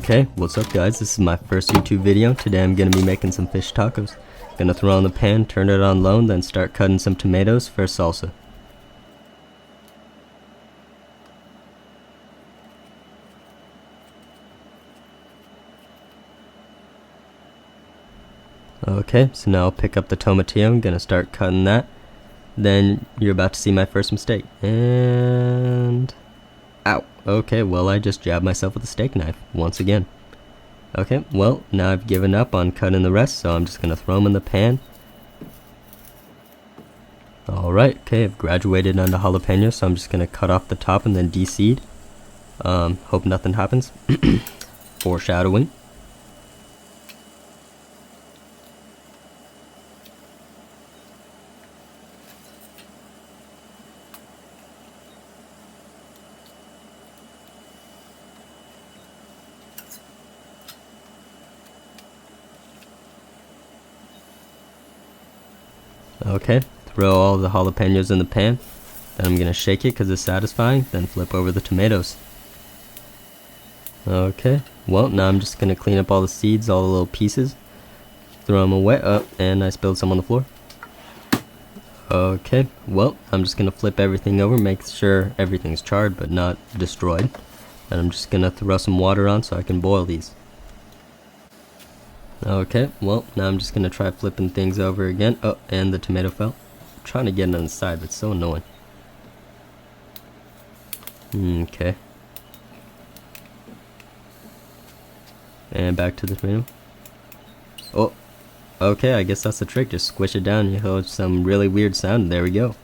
Okay, what's up guys? This is my first YouTube video. Today I'm going to be making some fish tacos. Gonna throw in the pan, turn it on low, and then start cutting some tomatoes for salsa. Okay, so now I'll pick up the tomatillo. I'm gonna start cutting that. Then you're about to see my first mistake. And... ow! Okay, well I just jabbed myself with a steak knife, once again. Okay, well, now I've given up on cutting the rest, so I'm just gonna throw them in the pan. Alright, okay, I've graduated onto jalapeno, so I'm just gonna cut off the top and then de-seed. Hope nothing happens. Foreshadowing. Okay, throw all the jalapenos in the pan. Then I'm gonna shake it because it's satisfying, then flip over the tomatoes. Okay, well now I'm just gonna clean up all the seeds, all the little pieces. Throw them away, and I spilled some on the floor. Okay, well I'm just gonna flip everything over, make sure everything's charred but not destroyed. And I'm just gonna throw some water on so I can boil these. Okay, well, now I'm just gonna try flipping things over again. Oh, and the tomato fell. I'm trying to get it on the side, but it's so annoying. Okay. And back to the tomato. Oh, okay, I guess that's the trick. Just squish it down and you hear some really weird sound. There we go.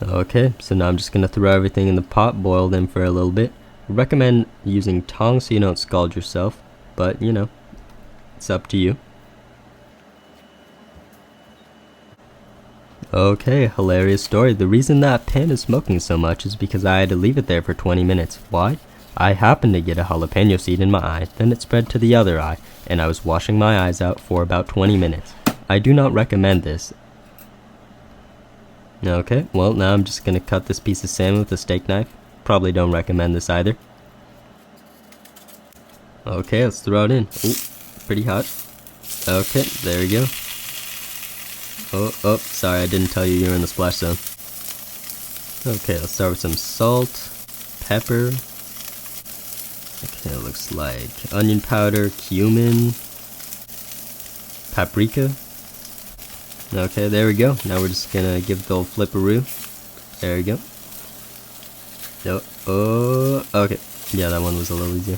Okay, so now I'm just gonna throw everything in the pot, boil them for a little bit. I recommend using tongs so you don't scald yourself, but you know, it's up to you. Okay, hilarious story. The reason that pan is smoking so much is because I had to leave it there for 20 minutes. Why? I happened to get a jalapeno seed in my eye, then it spread to the other eye, and I was washing my eyes out for about 20 minutes. I do not recommend this. Okay, well now I'm just gonna cut this piece of salmon with a steak knife. Probably don't recommend this either. Okay, let's throw it in. Ooh, pretty hot. Okay, there we go. Oh, sorry, I didn't tell you you were in the splash zone. Okay, let's start with some salt, pepper. Okay, it looks like onion powder, cumin, paprika. Okay, there we go. Now we're just gonna give it the old flipperoo. There we go. Oh, okay. Yeah, that one was a little easier.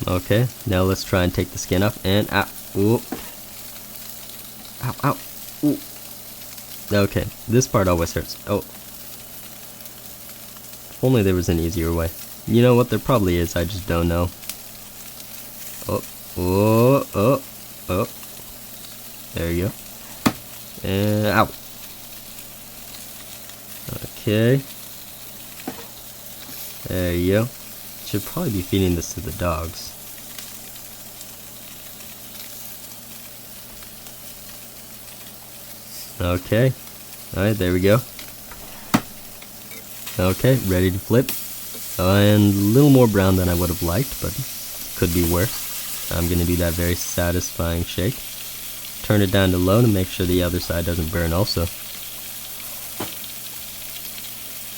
Okay, now let's try and take the skin off and ooh. Ow. Ooh. Okay, this part always hurts. Oh. If only there was an easier way. You know what? There probably is. I just don't know. Oh. There you go. And ow. Okay. There you go. Should probably be feeding this to the dogs. Okay. Alright, there we go. Okay, ready to flip. And a little more brown than I would have liked, but could be worse. I'm gonna do that very satisfying shake. Turn it down to low to make sure the other side doesn't burn also.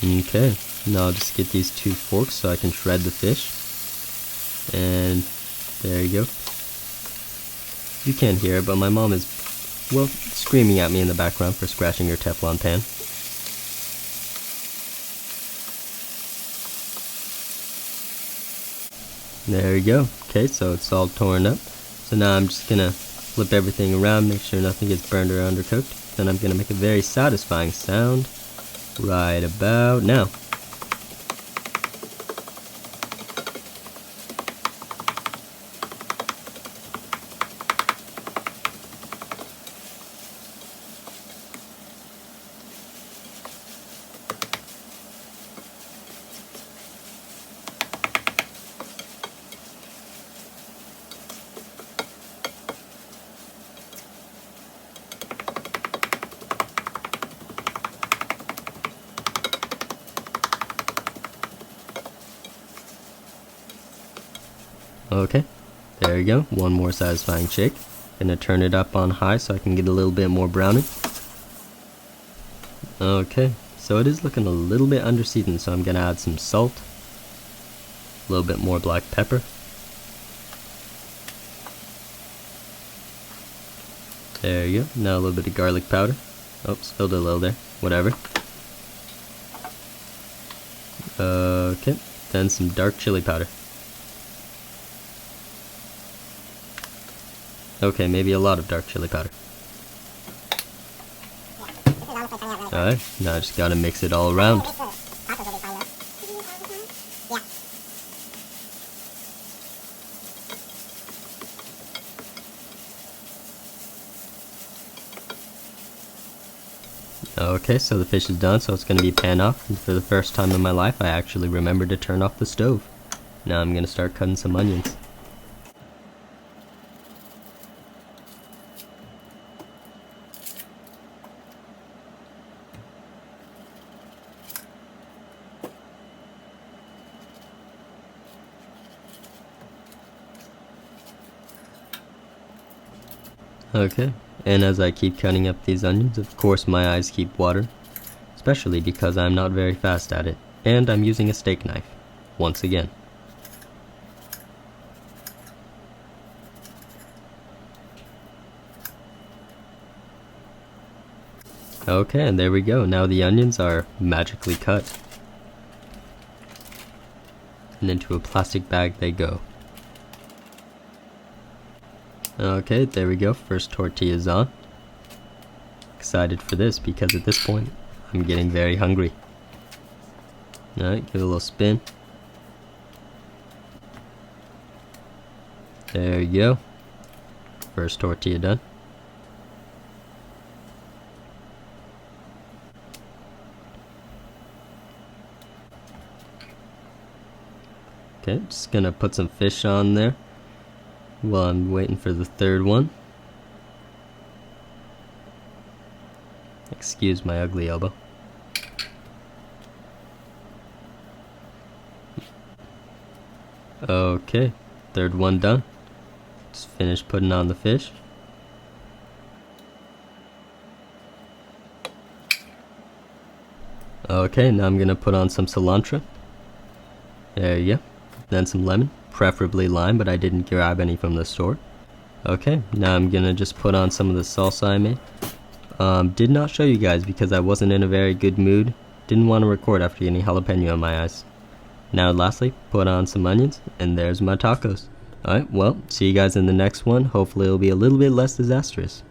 Okay, now I'll just get these 2 forks so I can shred the fish. And there you go. You can't hear it, but my mom is, well, screaming at me in the background for scratching her Teflon pan. There we go. Okay, so it's all torn up. So now I'm just gonna flip everything around, make sure nothing gets burned or undercooked. then I'm gonna make a very satisfying sound right about now. Okay, there you go. One more satisfying shake. Gonna turn it up on high so I can get a little bit more browning. Okay, so it is looking a little bit underseasoned, so I'm gonna add some salt, a little bit more black pepper. There you go. Now a little bit of garlic powder. Oh, spilled a little there. Whatever. Okay, then some dark chili powder. Okay, maybe a lot of dark chili powder. Alright, now I just gotta mix it all around. Okay, so the fish is done, so it's gonna be pan off. And for the first time in my life, I actually remembered to turn off the stove. Now I'm gonna start cutting some onions. Okay, and as I keep cutting up these onions, of course my eyes keep watering, especially because I'm not very fast at it, and I'm using a steak knife, once again. Okay, and there we go. Now the onions are magically cut. And into a plastic bag they go. Okay, there we go. First tortilla's on. Excited for this because at this point, I'm getting very hungry. Alright, give it a little spin. There you go. First tortilla done. Okay, just gonna put some fish on there while I'm waiting for the third one. Excuse my ugly elbow. Okay, third one done. Just finished putting on the fish. Okay, now I'm gonna put on some cilantro. There you go. Then some lemon, preferably lime, but I didn't grab any from the store. Okay, now I'm gonna just put on some of the salsa I made. Did not show you guys because I wasn't in a very good mood. Didn't want to record after getting jalapeno in my eyes. Now lastly, put on some onions, and there's my tacos. Alright, well, see you guys in the next one. Hopefully it'll be a little bit less disastrous.